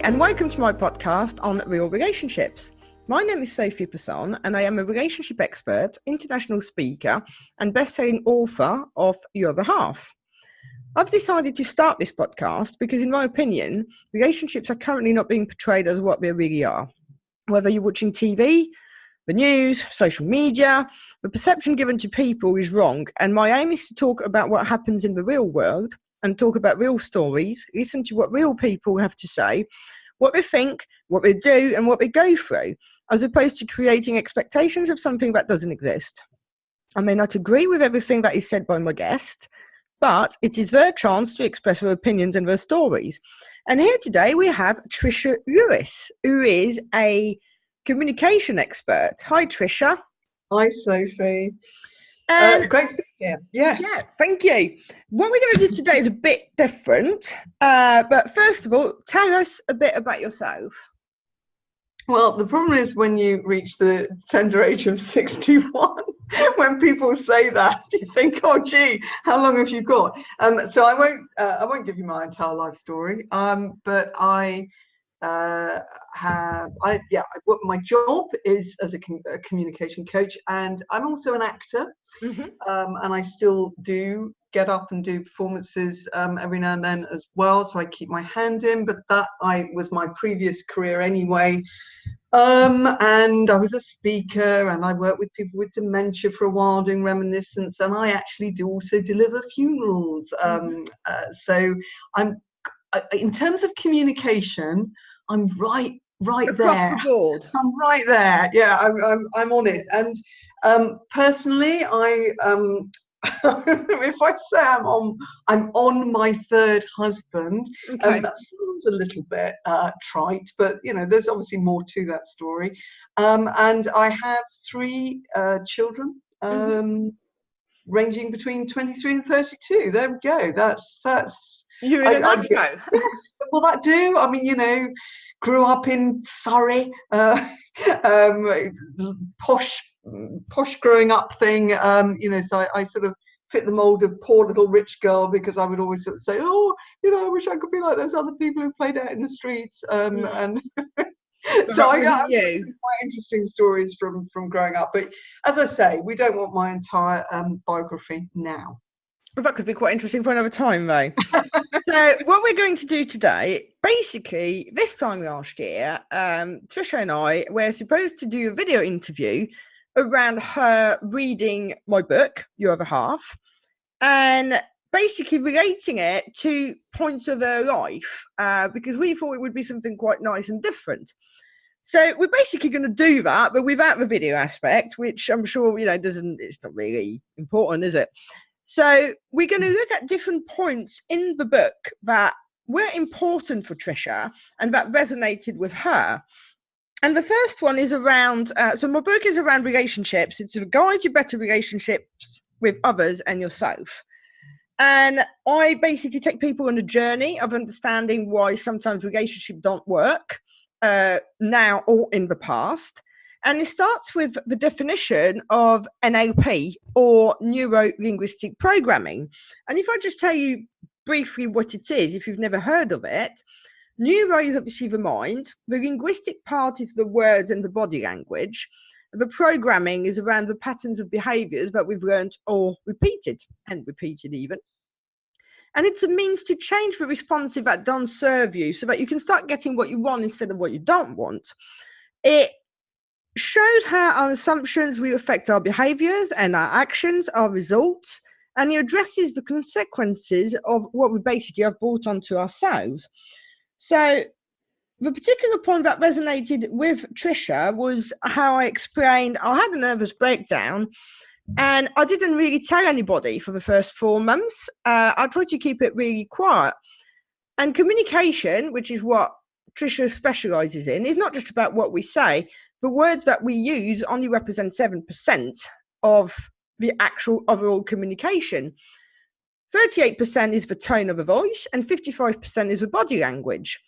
and welcome to my podcast on real relationships. My name is Sophie Passon, and I am a relationship expert, international speaker, and best-selling author of Your Other Half. I've decided to start this podcast because, in my opinion, relationships are currently not being portrayed as what they really are. Whether you're watching TV, the news, social media, the perception given to people is wrong, and my aim is to talk about what happens in the real world and talk about real stories, listen to what real people have to say, what they think, what they do, and what they go through, as opposed to creating expectations of something that doesn't exist. I may not agree with everything that is said by my guest, but it is their chance to express their opinions and their stories. And here today we have Trisha Lewis, who is a communication expert. Hi, Trisha. Hi, Sophie. Great to be here. Yes. Yeah, thank you. What we're going to do today is a bit different. But first of all, tell us a bit about yourself. Well, the problem is when you reach the tender age of 61, when people say that, you think, "Oh, gee, how long have you got?" So I won't give you my entire life story. But my job is as a communication coach, and I'm also an actor. Mm-hmm. And I still do get up and do performances every now and then as well, so I keep my hand in, but that was my previous career anyway. And I was a speaker, and I worked with people with dementia for a while doing reminiscence, and I actually do also deliver funerals. So I'm in terms of communication, I'm right across there. The board. I'm right there. Yeah, I'm on it. And personally, if I say I'm on my third husband, okay. That sounds a little bit trite, but there's obviously more to that story. And I have 3 children, ranging between 23 and 32. There we go. That's you're in a nutshell. Well, that do. I mean, grew up in Surrey, posh growing up thing. So I sort of fit the mold of poor little rich girl, because I would always sort of say, "Oh, I wish I could be like those other people who played out in the streets." And so I got some quite interesting stories from growing up. But as I say, we don't want my entire biography now. Well, that could be quite interesting for another time, though. So what we're going to do today, basically, this time last year, Trisha and I were supposed to do a video interview around her reading my book, Your Other Half, and basically relating it to points of her life, because we thought it would be something quite nice and different. So we're basically going to do that, but without the video aspect, which I'm sure, it's not really important, is it? So we're going to look at different points in the book that were important for Trisha and that resonated with her. And the first one is around, so my book is around relationships. It's a guide to better relationships with others and yourself. And I basically take people on a journey of understanding why sometimes relationships don't work now or in the past. And it starts with the definition of NLP, or NeuroLinguistic Programming. And if I just tell you briefly what it is, if you've never heard of it, neuro is obviously the mind, the linguistic part is the words and the body language, the programming is around the patterns of behaviors that we've learned or repeated even. And it's a means to change the responses that don't serve you so that you can start getting what you want instead of what you don't want. It shows how our assumptions will affect our behaviors and our actions, our results, and it addresses the consequences of what we basically have brought onto ourselves. So the particular point that resonated with Trisha was how I explained I had a nervous breakdown, and I didn't really tell anybody for the first 4 months. I tried to keep it really quiet. And communication, which is what Trisha specializes in, is not just about what we say. The words that we use only represent 7% of the actual overall communication. 38% is the tone of a voice, and 55% is the body language.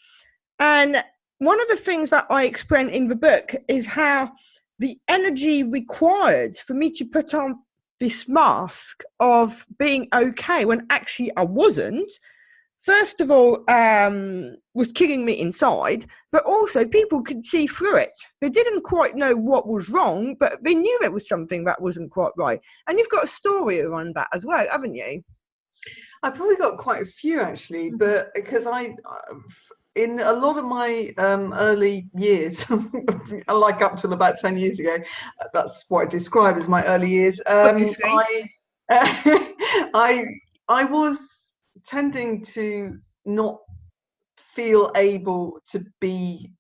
And one of the things that I explain in the book is how the energy required for me to put on this mask of being okay when actually I wasn't, first of all, was killing me inside, but also people could see through it. They didn't quite know what was wrong, but they knew it was something that wasn't quite right. And you've got a story around that as well, haven't you? I've probably got quite a few actually, but because in a lot of my early years, like up till about 10 years ago, that's what I describe as my early years. I was tending to not feel able to be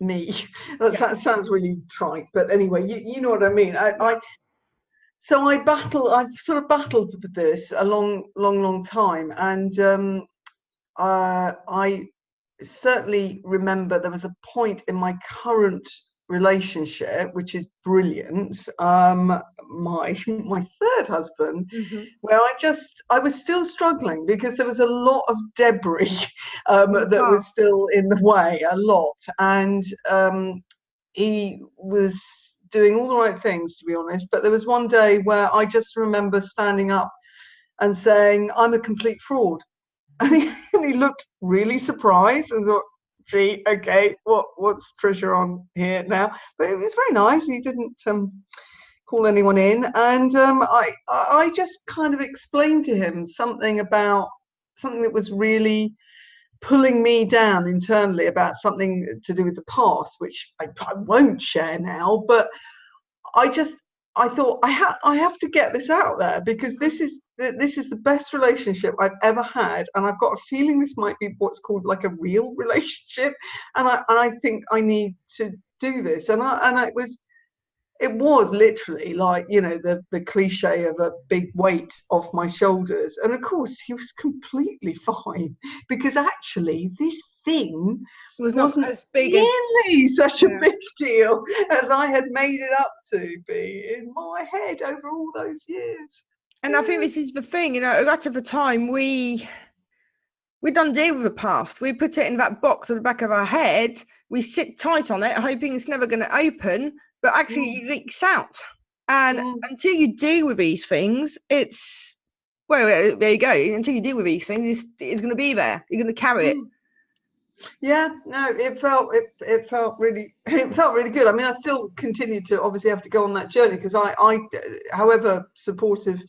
me. That sounds really trite, but anyway, you know what I mean. So I've sort of battled with this a long time, and I certainly remember there was a point in my current relationship, which is brilliant, my third husband, where I was still struggling because there was a lot of debris that was still in the way, a lot, and he was doing all the right things, to be honest, but there was one day where I just remember standing up and saying, I'm a complete fraud. And he looked really surprised and thought, gee, okay, what's Trisha on here now? But it was very nice. He didn't call anyone in, and I just kind of explained to him something that was really pulling me down internally about something to do with the past, which I won't share now, but I thought I have to get this out there, because this is the best relationship I've ever had, and I've got a feeling this might be what's called like a real relationship, and I think I need to do this, and it was literally like, you know, the cliche of a big weight off my shoulders. And of course he was completely fine, because actually this thing wasn't as big nearly such a big deal as I had made it up to be in my head over all those years. And I think this is the thing, you know, a lot of the time we don't deal with the past. We put it in that box at the back of our head. We sit tight on it, hoping it's never going to open, but actually it leaks out. And until you deal with these things, it's, well, there you go. Until you deal with these things, it's going to be there. You're going to carry it. Yeah, no, it felt really good. I mean, I still continue to obviously have to go on that journey, because I however supportive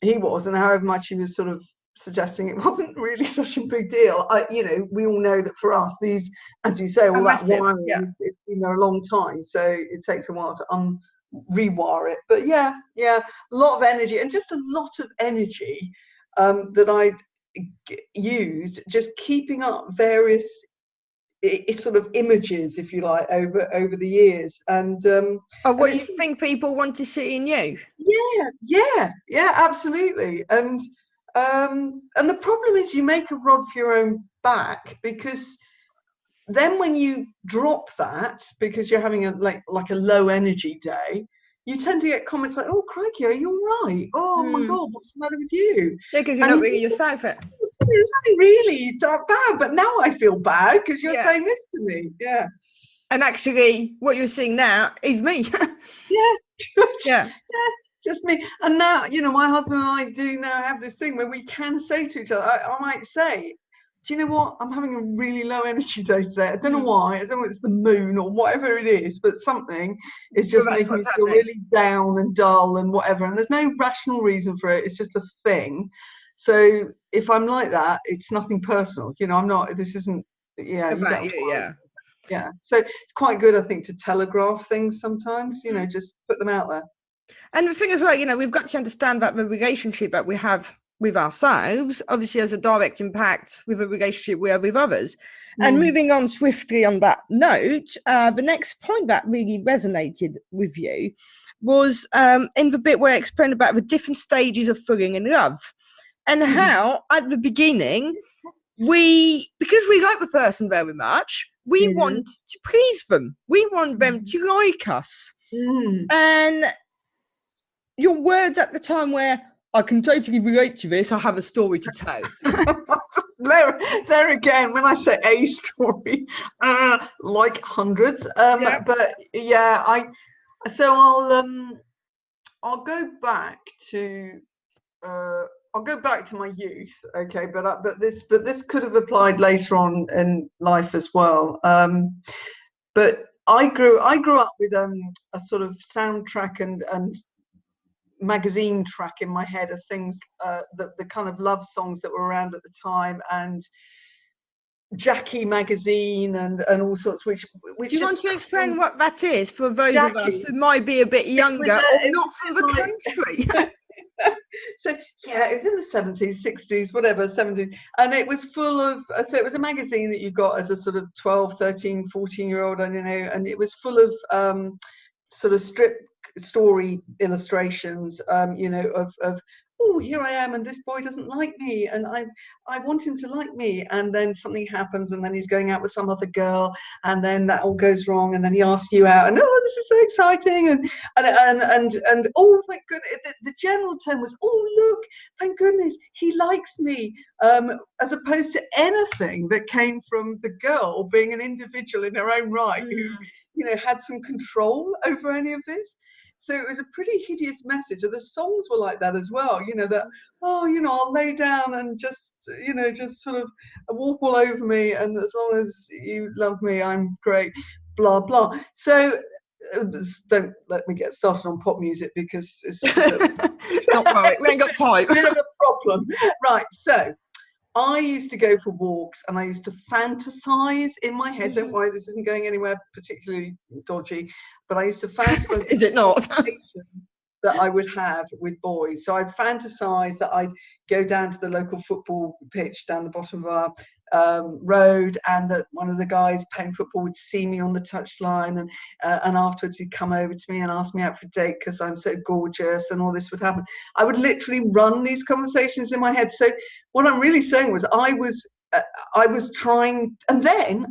he was and however much he was sort of suggesting it wasn't really such a big deal, you know, we all know that for us, these, as you say, all that wiring, it's been there a long time, so it takes a while to rewire it. But yeah, a lot of energy, and just a lot of energy that I'd used just keeping up various sort of images, if you like, over the years, and of what you think people want to see in you. Yeah, absolutely. And the problem is you make a rod for your own back, because then when you drop that, because you're having like a low energy day, you tend to get comments like, oh crikey, are you all right? Oh my god, what's the matter with you? Yeah, because you're not really yourself. It's not really that bad, but now I feel bad because you're saying this to me. Yeah. And actually what you're seeing now is me. Yeah. Just me. And now, you know, my husband and I do now have this thing where we can say to each other, I might say, do you know what, I'm having a really low energy day today. I don't know why. I don't know if it's the moon or whatever it is, but something is just making me feel really down and dull and whatever, and there's no rational reason for it. It's just a thing. So if I'm like that, it's nothing personal, you know. I'm not, this isn't so it's quite good, I think, to telegraph things sometimes, you know, just put them out there. And the thing as well, you know, we've got to understand that the relationship that we have with ourselves obviously has a direct impact with the relationship we have with others. And moving on swiftly on that note, the next point that really resonated with you was in the bit where I explained about the different stages of falling in love, and how at the beginning because we like the person very much, we want to please them, we want them to like us. And your words at the time were, I can totally relate to this, I have a story to tell. there again, when I say a story, like hundreds, but yeah, I'll go back to I'll go back to my youth, okay, but this could have applied later on in life as well. But I grew up with a sort of soundtrack and magazine track in my head of things, the kind of love songs that were around at the time, and Jackie magazine and all sorts, which do you want to explain what that is for those Jackie, of us who might be a bit younger or not from the country? So yeah, it was in the 70s, 60s, whatever, 70s, and it was full of, so it was a magazine that you got as a sort of 12, 13, 14-year-old, I don't know, and it was full of sort of strip story illustrations, you know, of oh, here I am and this boy doesn't like me and I want him to like me, and then something happens and then he's going out with some other girl and then that all goes wrong and then he asks you out and oh, this is so exciting and oh, thank goodness, the general tone was, oh, look, thank goodness he likes me, as opposed to anything that came from the girl being an individual in her own right who, you know, had some control over any of this. So it was a pretty hideous message, and the songs were like that as well, you know, that, oh, you know, I'll lay down and just, you know, just sort of walk all over me, and as long as you love me, I'm great, blah, blah. So don't let me get started on pop music because it's don't worry, we ain't got time. Bit of a problem. Right, so I used to go for walks and I used to fantasize in my head. Don't worry, this isn't going anywhere particularly dodgy, but I used to fantasize. Is it not? That I would have with boys. So I'd fantasize that I'd go down to the local football pitch down the bottom of our road, and that one of the guys playing football would see me on the touchline, and afterwards he'd come over to me and ask me out for a date because I'm so gorgeous, and all this would happen. I would literally run these conversations in my head. So what I'm really saying was I was trying, and then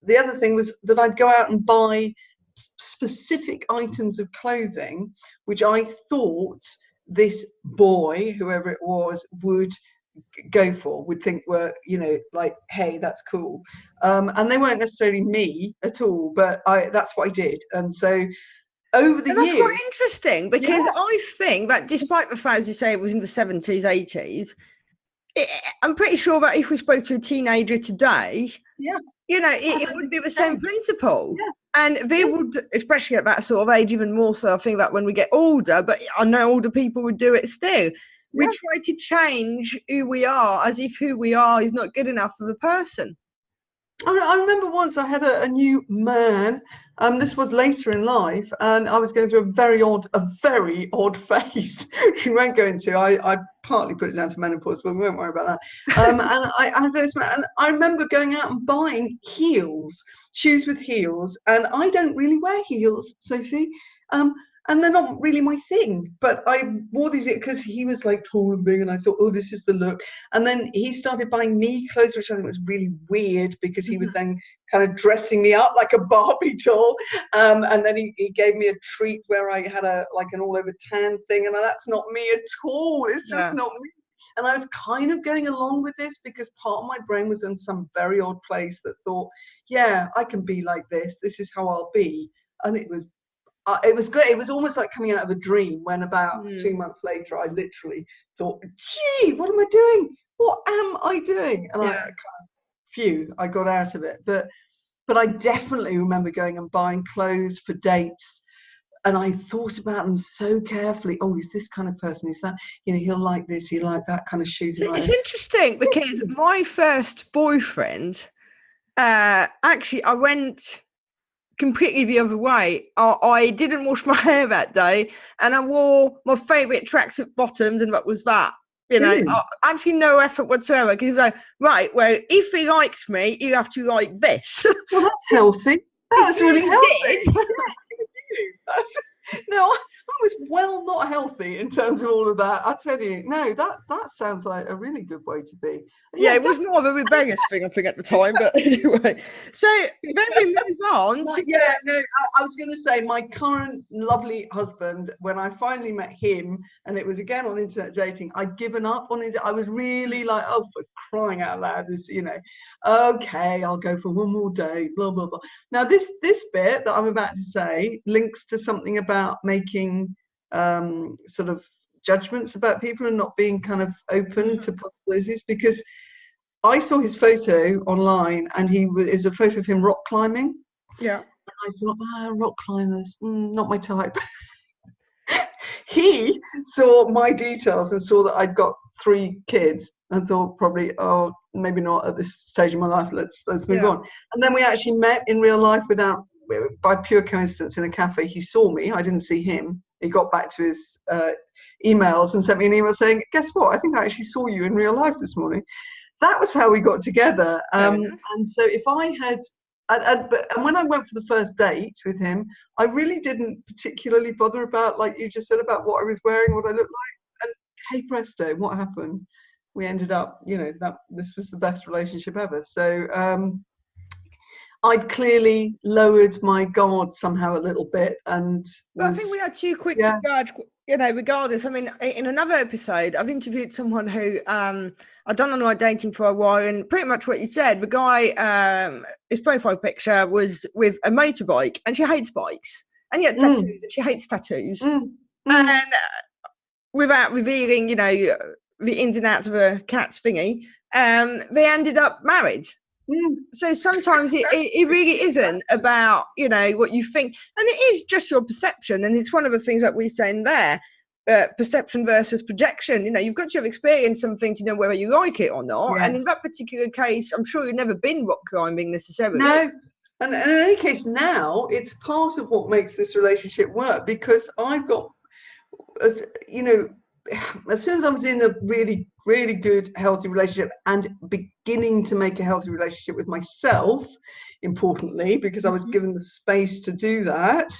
the other thing was that I'd go out and buy specific items of clothing which I thought this boy, whoever it was, would go for, would think were, you know, like, hey, that's cool, and they weren't necessarily me at all, but that's what I did. And so over the years, that's quite interesting, because I think that despite the fact, as you say, it was in the 70s, 80s, I'm pretty sure that if we spoke to a teenager today, you know, it would be the same principle. And they would, especially at that sort of age, even more so, I think that when we get older, but I know older people would do it still. We try to change who we are as if who we are is not good enough for the person. I remember once I had a new man, this was later in life, and I was going through a very odd phase. You won't go into, I partly put it down to menopause, but we won't worry about that. And I had this man, and I remember going out and buying heels, shoes with heels, and I don't really wear heels, Sophie, and they're not really my thing, but I wore these because he was like tall and big, and I thought, oh, this is the look. And then he started buying me clothes, which I think was really weird, because he was then kind of dressing me up like a Barbie doll, and then he gave me a treat where I had like an all over tan thing, and that's not me at all. It's just not me. And I was kind of going along with this because part of my brain was in some very odd place that thought, yeah, I can be like this. This is how I'll be. And it was great. It was almost like coming out of a dream, when about 2 months later, I literally thought, gee, what am I doing? What am I doing? And I got out of it. But I definitely remember going and buying clothes for dates. And I thought about them so carefully. Oh, he's this kind of person. He's that, you know, he'll like this, he'll like that kind of shoes. It's interesting because my first boyfriend, actually, I went completely the other way. I didn't wash my hair that day, and I wore my favourite tracksuit bottoms, and that was that. You know, absolutely no effort whatsoever. Because he was like, right, well, if he likes me, you have to like this. Well, that's healthy. That's really healthy. No, I was well not healthy in terms of all of that. I tell you, no, that sounds like a really good way to be. Yeah, it was more of a rebellious thing, I think, at the time. But anyway, so then we move on. I was going to say my current lovely husband. When I finally met him, and it was again on internet dating, I'd given up on it. I was really like, oh, for crying out loud, this, you know, okay, I'll go for one more date, blah blah blah. Now this bit that I'm about to say links to something about making sort of judgments about people and not being kind of open to possibilities, because I saw his photo online and is a photo of him rock climbing. Yeah. And I thought, rock climbers, not my type. He saw my details and saw that I'd got 3 kids and thought probably, oh, maybe not at this stage of my life. Let's move on. And then we actually met in real life by pure coincidence in a cafe. He saw me. I didn't see him. He got back to his emails and sent me an email saying, guess what? I think I actually saw you in real life this morning. That was how we got together. And so if I had, and when I went for the first date with him, I really didn't particularly bother about, like you just said, about what I was wearing, what I looked like. And hey presto, what happened? We ended up, this was the best relationship ever. So I'd clearly lowered my guard somehow a little bit, and I think we are too quick to judge, regardless. I mean, in another episode, I've interviewed someone who I'd done online dating for a while, and pretty much what you said, the guy, his profile picture was with a motorbike, and she hates bikes, and yet tattoos, and she hates tattoos, and without revealing, the ins and outs of a cat's thingy, they ended up married. So sometimes it really isn't about, what you think, and it is just your perception. And it's one of the things that we're saying there, perception versus projection. You've got to have experienced something to know whether you like it or not. Yes. And in that particular case, I'm sure you've never been rock climbing necessarily. No. And in any case, now it's part of what makes this relationship work, because I've got, as soon as I was in a really, really good, healthy relationship and beginning to make a healthy relationship with myself, importantly, because I was given the space to do that,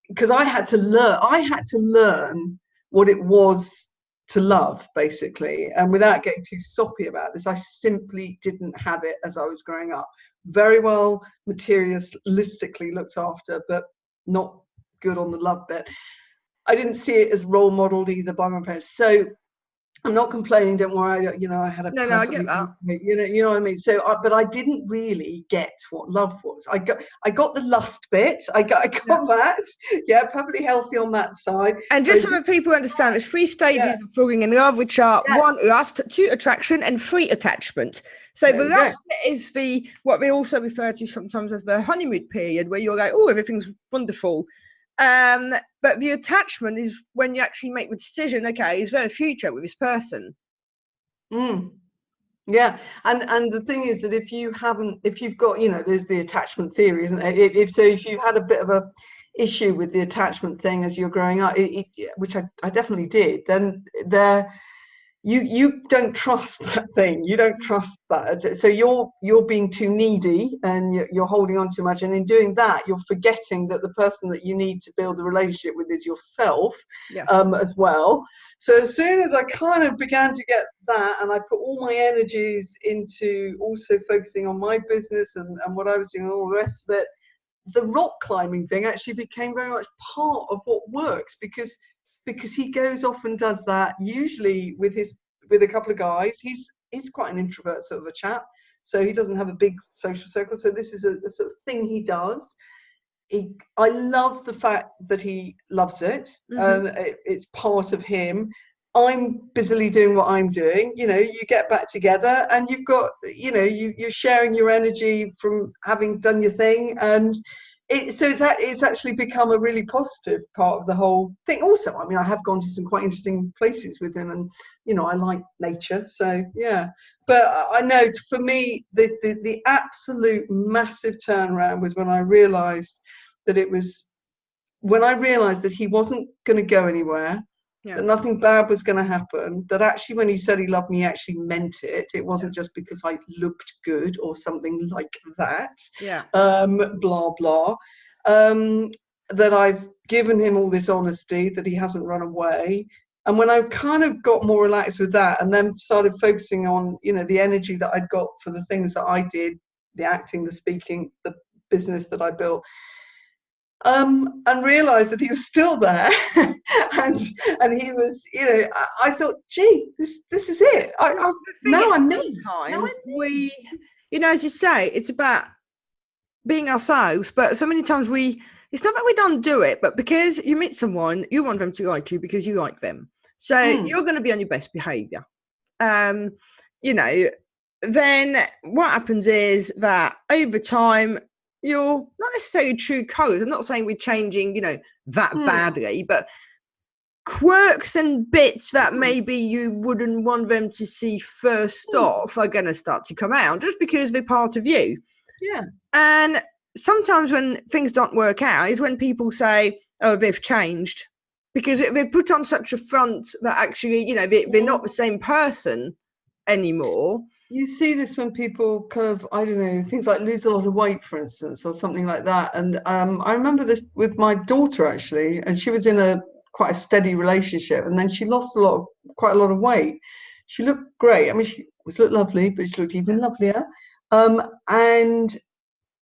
because I had to learn what it was to love, basically. And without getting too soppy about this, I simply didn't have it as I was growing up. Very well materialistically looked after, but not good on the love bit. I didn't see it as role modeled either by my parents. So I'm not complaining, don't worry. I had a no, I get that. You know what I mean. So, but I didn't really get what love was. I got the lust bit. I got that. Yeah, perfectly healthy on that side. And just so that people understand, there's 3 stages of falling in love, which are 1, lust, 2, attraction, and 3, attachment. So the lust is what we also refer to sometimes as the honeymoon period, where you're like, oh, everything's wonderful. But the attachment is when you actually make the decision, okay, is there a future with this person? Yeah, and the thing is that if you've got, there's the attachment theory, isn't it? If you had a bit of a issue with the attachment thing as you're growing up, which I definitely did, then you don't trust that thing. You don't trust that. So you're being too needy, and you're holding on too much. And in doing that, you're forgetting that the person that you need to build the relationship with is yourself, as well. So as soon as I kind of began to get that, and I put all my energies into also focusing on my business and what I was doing and all the rest of it, the rock climbing thing actually became very much part of what works, because he goes off and does that, usually with a couple of guys. He's quite an introvert sort of a chap, so he doesn't have a big social circle. So this is a sort of thing he does. I love the fact that he loves it, and it's part of him. I'm busily doing what I'm doing. You get back together, and you've got, you're sharing your energy from having done your thing, and it's actually become a really positive part of the whole thing. Also, I mean, I have gone to some quite interesting places with him, and I like nature, so yeah. But I know for me, the absolute massive turnaround was when I realised that he wasn't going to go anywhere. Yeah. That nothing bad was going to happen, that actually when he said he loved me, he actually meant it. It wasn't just because I looked good or something like that. Yeah. Blah, blah. That I've given him all this honesty, that he hasn't run away. And when I kind of got more relaxed with that, and then started focusing on, the energy that I'd got for the things that I did, the acting, the speaking, the business that I built, and realized that he was still there, and he was, I thought, gee, this is it. Now I'm me. We, as you say, it's about being ourselves, but so many times we it's not that we don't do it, but because you meet someone, you want them to like you because you like them. So you're going to be on your best behavior. You know, then what happens is that over time, you're not necessarily true colours. I'm not saying we're changing, you know, that badly, but quirks and bits that maybe you wouldn't want them to see first off are going to start to come out just because they're part of you. Yeah. And sometimes when things don't work out is when people say, oh, they've changed, because they've put on such a front that actually, you know, they're not the same person anymore. You see this when people kind of, I don't know, things like lose a lot of weight, for instance, or something like that. And I remember this with my daughter, actually, and she was in quite a steady relationship, and then she lost quite a lot of weight. She looked great. I mean, she looked lovely, but she looked even lovelier. And,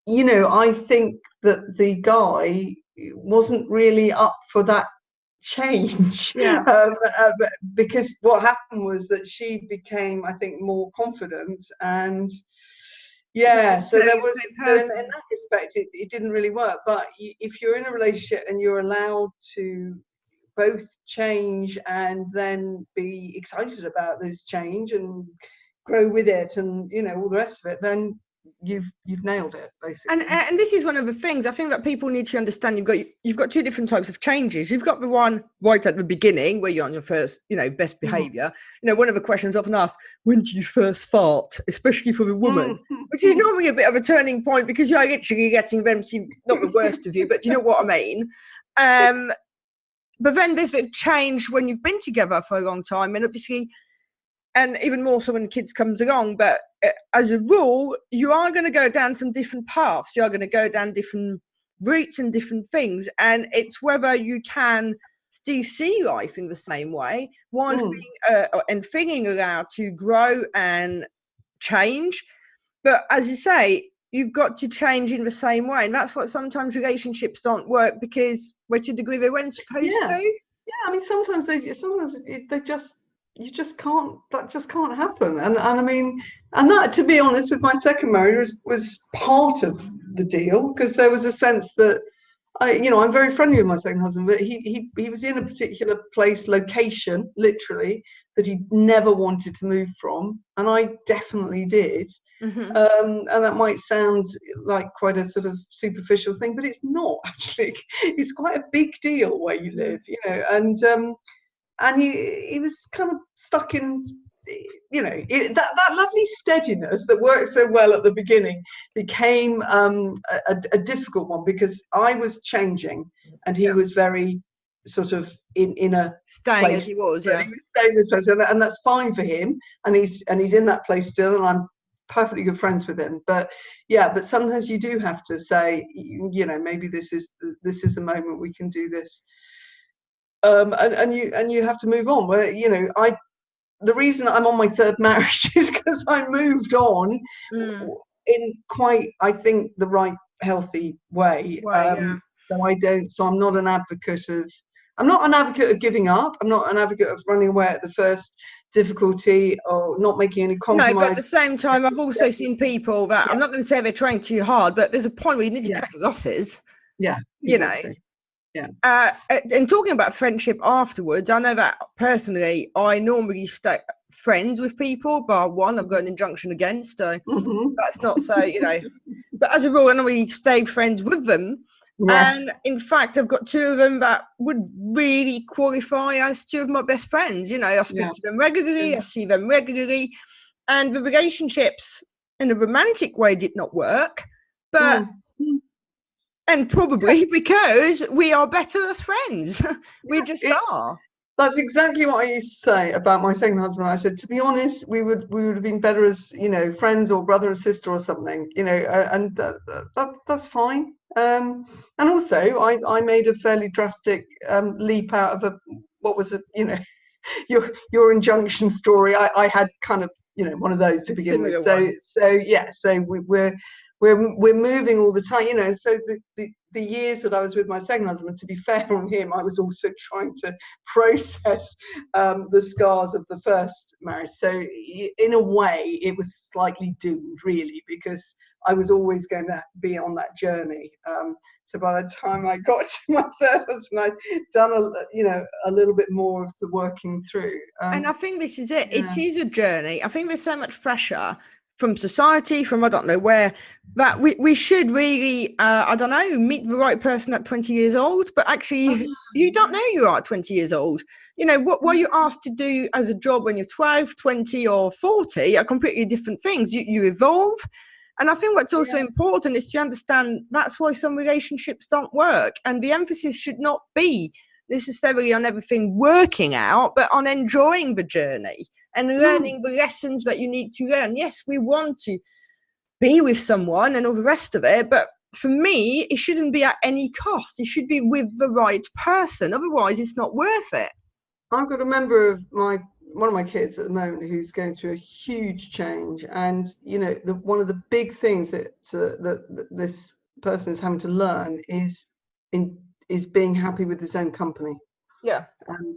you know, I think that the guy wasn't really up for that change. Because what happened was that she became, I think, more confident, and so there was, in that respect, it didn't really work. But if you're in a relationship and you're allowed to both change and then be excited about this change and grow with it, and, you know, all the rest of it, then you've nailed it, basically. And this is one of the things I think that people need to understand. You've got two different types of changes. You've got the one right at the beginning where you're on your first, you know, best behavior. You know, one of the questions often asked, when do you first fart, especially for a woman, which is normally a bit of a turning point because you're literally getting them see not the worst of you, but you know what I mean. But then there's a change when you've been together for a long time, and obviously, and even more so when kids comes along. But as a rule, you are going to go down some different paths. You are going to go down different routes and different things. And it's whether you can still see life in the same way whilst being and feeling allowed to grow and change. But as you say, you've got to change in the same way. And that's what sometimes relationships don't work because we're to the degree they weren't supposed to. Yeah, I mean, sometimes you just can't, that just can't happen. And I mean, and that, to be honest, with my second marriage was part of the deal, because there was a sense that I'm very friendly with my second husband, but he was in a particular location, literally, that he never wanted to move from, and I definitely did. And that might sound like quite a sort of superficial thing, but it's not actually. It's quite a big deal where you live, you know. And he was kind of stuck in, you know, that lovely steadiness that worked so well at the beginning became a difficult one, because I was changing and he was very sort of in a staying place as he was, he was staying this place, and that's fine for him, and he's in that place still, and I'm perfectly good friends with him. But sometimes you do have to say, you know, maybe this is a moment we can do this. And you have to move on. Where, you know, the reason I'm on my third marriage is because I moved on in quite, I think, the right healthy way. So I'm not an advocate of giving up. I'm not an advocate of running away at the first difficulty or not making any compromise. No, but at the same time, I've also seen people that I'm not going to say they're trying too hard, but there's a point where you need to cut your losses. Yeah, exactly. You know. Yeah. And talking about friendship afterwards, I know that personally, I normally stay friends with people, bar one, I've got an injunction against. So that's not so, you know. But as a rule, I normally stay friends with them. Yes. And in fact, I've got two of them that would really qualify as two of my best friends. You know, I speak to them regularly, I see them regularly. And the relationships in a romantic way did not work. But... And probably because we are better as friends. We just are. That's exactly what I used to say about my second husband. I said, to be honest, we would have been better as, you know, friends or brother or sister or something, you know, and that's fine. And also, I made a fairly drastic leap out of what was a, you know, your injunction story. I had kind of, you know, one of those to begin with. So we're moving all the time, you know. So the years that I was with my second husband, to be fair on him, I was also trying to process the scars of the first marriage. So in a way, it was slightly doomed, really, because I was always going to be on that journey. So by the time I got to my third husband, I'd done a little bit more of the working through. And I think this is it. Yeah. It is a journey. I think there's so much pressure from society, from I don't know where, that we should really, I don't know, meet the right person at 20 years old. But actually, you don't know you are at 20 years old. You know, what you're asked to do as a job when you're 12, 20 or 40 are completely different things. You evolve. And I think what's also important is to understand that's why some relationships don't work. And the emphasis should not be necessarily on everything working out, but on enjoying the journey and learning the lessons that you need to learn. Yes, we want to be with someone and all the rest of it, but for me, it shouldn't be at any cost. It should be with the right person. Otherwise, it's not worth it. I've got a member of one of my kids at the moment who's going through a huge change, and you know, one of the big things that this person is having to learn is being happy with his own company. Yeah. And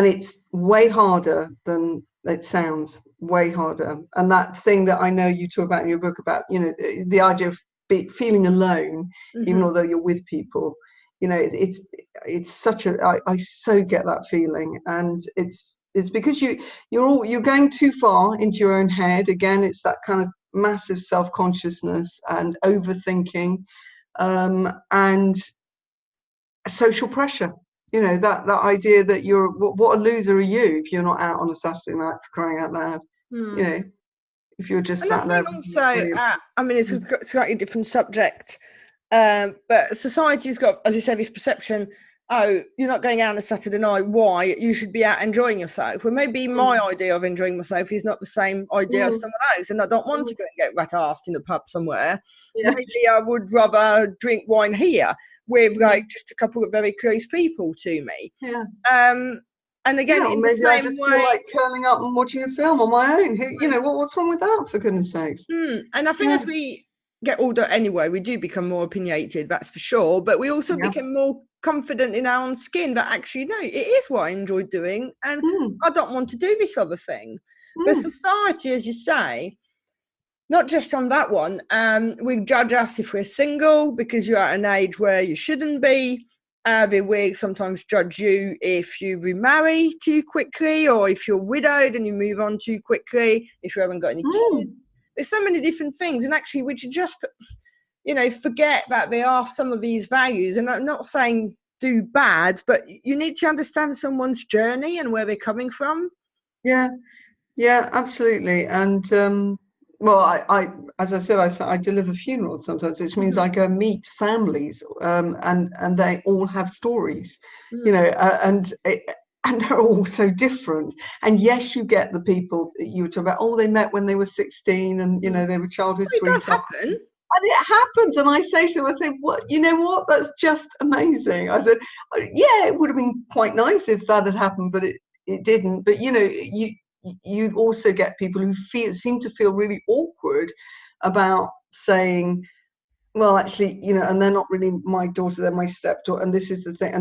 it's way harder than it sounds, way harder. And that thing that I know you talk about in your book about, you know, the idea of feeling alone, even although you're with people, you know, it's such a, I so get that feeling. And it's because you're going too far into your own head. Again, it's that kind of massive self-consciousness and overthinking, and social pressure. You know, that idea that you're, what a loser are you if you're not out on a Saturday night, for crying out loud. You know, if you're just sat there. Also, I mean, it's a slightly different subject, but society's got, as you said, this perception, oh, you're not going out on a Saturday night, why? You should be out enjoying yourself. Well, maybe my idea of enjoying myself is not the same idea as someone else, and I don't want to go and get rat-arsed in a pub somewhere. Yes. Maybe I would rather drink wine here with like just a couple of very close people to me. Yeah. And again, in the same I just way, feel like curling up and watching a film on my own. You know, what's wrong with that, for goodness sakes? And I think as we get older anyway, we do become more opinionated, that's for sure, but we also become more confident in our own skin that actually, no, it is what I enjoy doing, and I don't want to do this other thing. But society, as you say, not just on that one, we judge us if we're single because you're at an age where you shouldn't be. They will sometimes judge you if you remarry too quickly, or if you're widowed and you move on too quickly, if you haven't got any kids. There's so many different things, and actually we should just, you know, forget that there are some of these values. And I'm not saying do bad, but you need to understand someone's journey and where they're coming from. Yeah, absolutely. And well, I as I said, I deliver funerals sometimes, which means I go meet families, and they all have stories, you know, and they're all so different. And yes, you get the people that you were talking about, they met when they were 16 and, you know, they were childhood sweethearts. It does happen. And it happens. And I say to them, I say, what, you know what, that's just amazing. I said, yeah, it would have been quite nice if that had happened, but it didn't. But, you know, you also get people who seem to feel really awkward about saying, well, actually, you know, and they're not really my daughter, they're my stepdaughter, and this is the thing.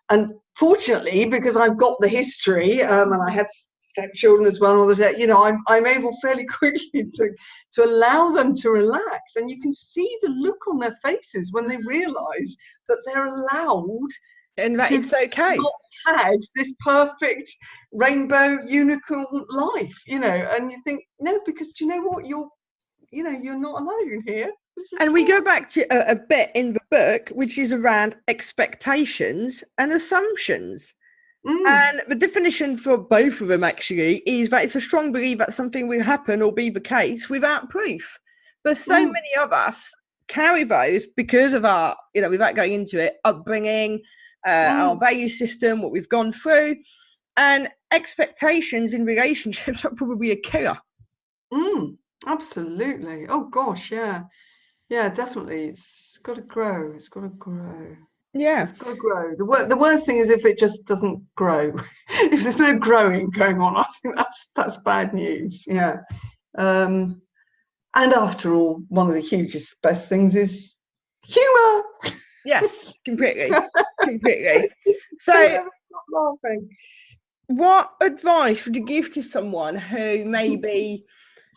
And fortunately, because I've got the history, and I had stepchildren as well, and all the day, you know, I'm able fairly quickly to allow them to relax, and you can see the look on their faces when they realise that they're allowed, and that it's okay. Not had this perfect rainbow unicorn life, you know, and you think, no, because do you know what, you're not alone here. And we go back to a bit in the book, which is around expectations and assumptions. And the definition for both of them actually is that it's a strong belief that something will happen or be the case without proof. But so many of us carry those because of our, you know, without going into it, upbringing, our value system, what we've gone through, and expectations in relationships are probably a killer. Absolutely. Oh gosh, yeah, definitely. It's got to grow. Yeah, it's got to grow. The worst thing is if it just doesn't grow. If there's no growing going on, I think that's bad news. Yeah. And And after all, one of the hugest, best things is humour. Yes, completely. So, laughing. What advice would you give to someone who maybe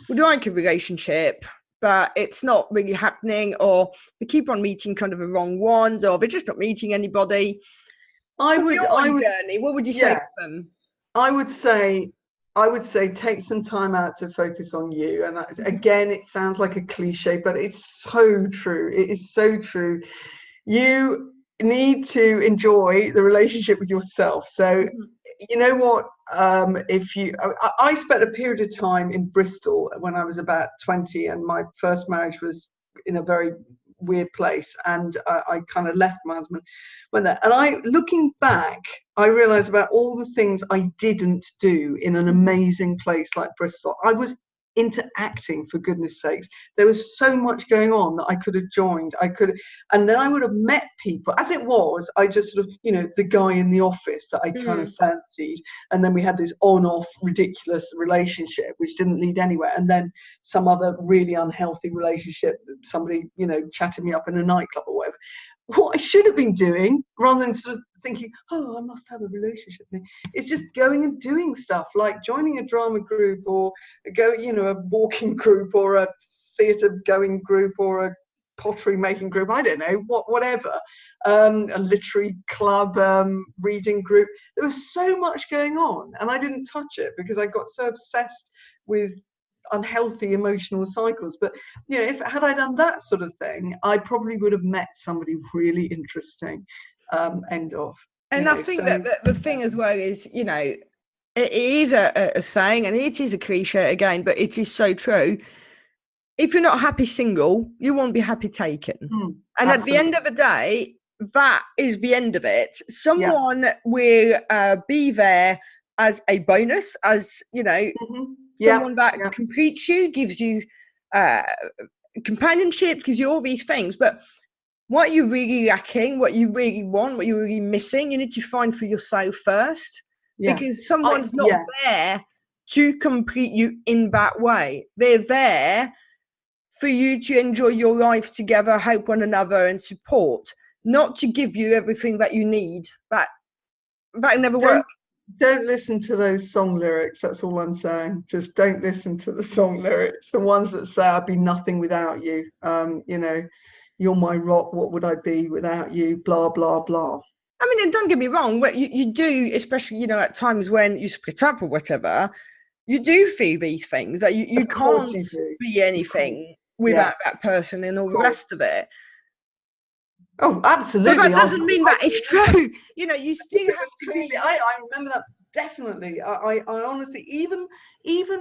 would like a relationship, but it's not really happening, or they keep on meeting kind of the wrong ones, or they're just not meeting anybody? I would journey, what would you say to them? I would say take some time out to focus on you. And again, it sounds like a cliche, but it's so true. It is so true. You need to enjoy the relationship with yourself. So you know what, I spent a period of time in Bristol when I was about 20, and my first marriage was in a very weird place, and I kind of left my husband when that, and looking back, I realized about all the things I didn't do in an amazing place like Bristol. I was into acting, for goodness sakes. There was so much going on that I could have joined. And then I would have met people. As it was, I just sort of, the guy in the office that I kind of fancied, and then we had this on-off ridiculous relationship which didn't lead anywhere, and then some other really unhealthy relationship, somebody chatted me up in a nightclub or whatever. What I should have been doing, rather than sort of thinking, I must have a relationship thing, is just going and doing stuff like joining a drama group, or a walking group, or a theatre going group, or a pottery making group, I don't know, whatever, a literary club, reading group. There was so much going on, and I didn't touch it because I got so obsessed with unhealthy emotional cycles. But had I done that sort of thing, I probably would have met somebody really interesting. End of. And I think that the thing as well is, it is a saying, and it is a cliche again, but it is so true. If you're not happy single, you won't be happy taken. And absolutely. At the end of the day, that is the end of it. Someone will be there as a bonus, as someone that completes you, gives you companionship, gives you all these things. But what you're really lacking, what you really want, what you're really missing, you need to find for yourself first. Because someone's not there to complete you in that way. They're there for you to enjoy your life together, help one another, and support, not to give you everything that you need. That never works. Don't listen to those song lyrics. That's all I'm saying. Just don't listen to the song lyrics. The ones that say, "I'd be nothing without you." You're my rock. What would I be without you? Blah blah blah. I mean, and don't get me wrong. You do, especially at times when you split up or whatever, you do feel these things that you can't be anything without that person and all the rest of it. Oh, absolutely. But that doesn't mean that it's true. You still have to be. I remember that definitely. I honestly, even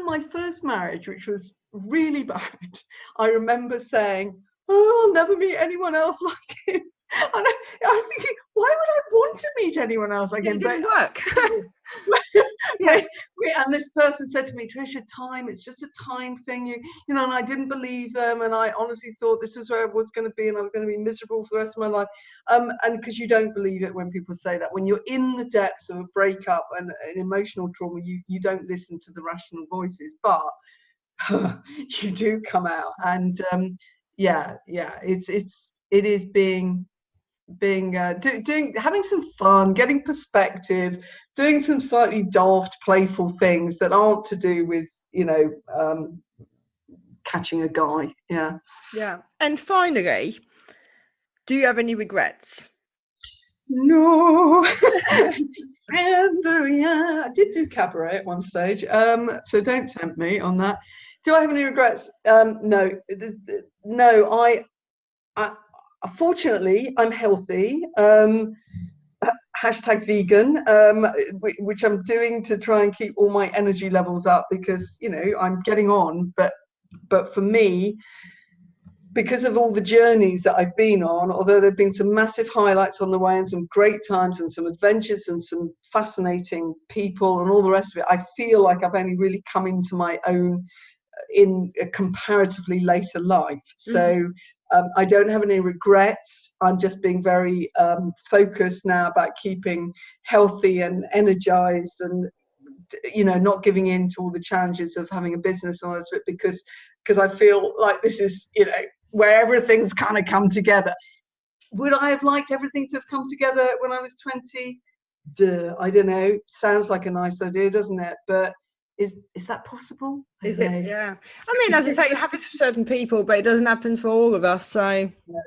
my first marriage, which was really bad, I remember saying, I'll never meet anyone else like him. And I was thinking, why would I want to meet anyone else like him? It didn't work. And this person said to me, Trisha, it's just a time thing. And I didn't believe them, and I honestly thought this was where I was going to be, and I was going to be miserable for the rest of my life. And because you don't believe it when people say that. When you're in the depths of a breakup and an emotional trauma, you don't listen to the rational voices, but you do come out. And it is being having some fun, getting perspective, doing some slightly daft, playful things that aren't to do with catching a guy. Yeah. And finally, do you have any regrets? No. I did do cabaret at one stage, so don't tempt me on that. Do I have any regrets? No. Fortunately, I'm healthy. Hashtag vegan, which I'm doing to try and keep all my energy levels up, because I'm getting on. But for me, because of all the journeys that I've been on, although there've been some massive highlights on the way and some great times and some adventures and some fascinating people and all the rest of it, I feel like I've only really come into my own in a comparatively later life. So I don't have any regrets. I'm just being very focused now about keeping healthy and energized, and not giving in to all the challenges of having a business and all that, because because I feel like this is, you know, where everything's kind of come together. Would I have liked everything to have come together when I was 20? I don't know. Sounds like a nice idea, doesn't it? But is that possible? Is it? Yeah. I mean, as I say, it happens for certain people, but it doesn't happen for all of us. So, no.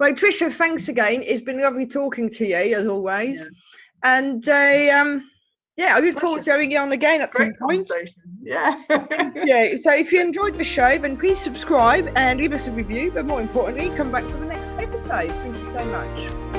Right, Tricia, thanks again. It's been lovely talking to you, as always. Yeah. And yeah, I look forward to having you on again at some point. Yeah. Yeah. So if you enjoyed the show, then please subscribe and leave us a review. But more importantly, come back for the next episode. Thank you so much.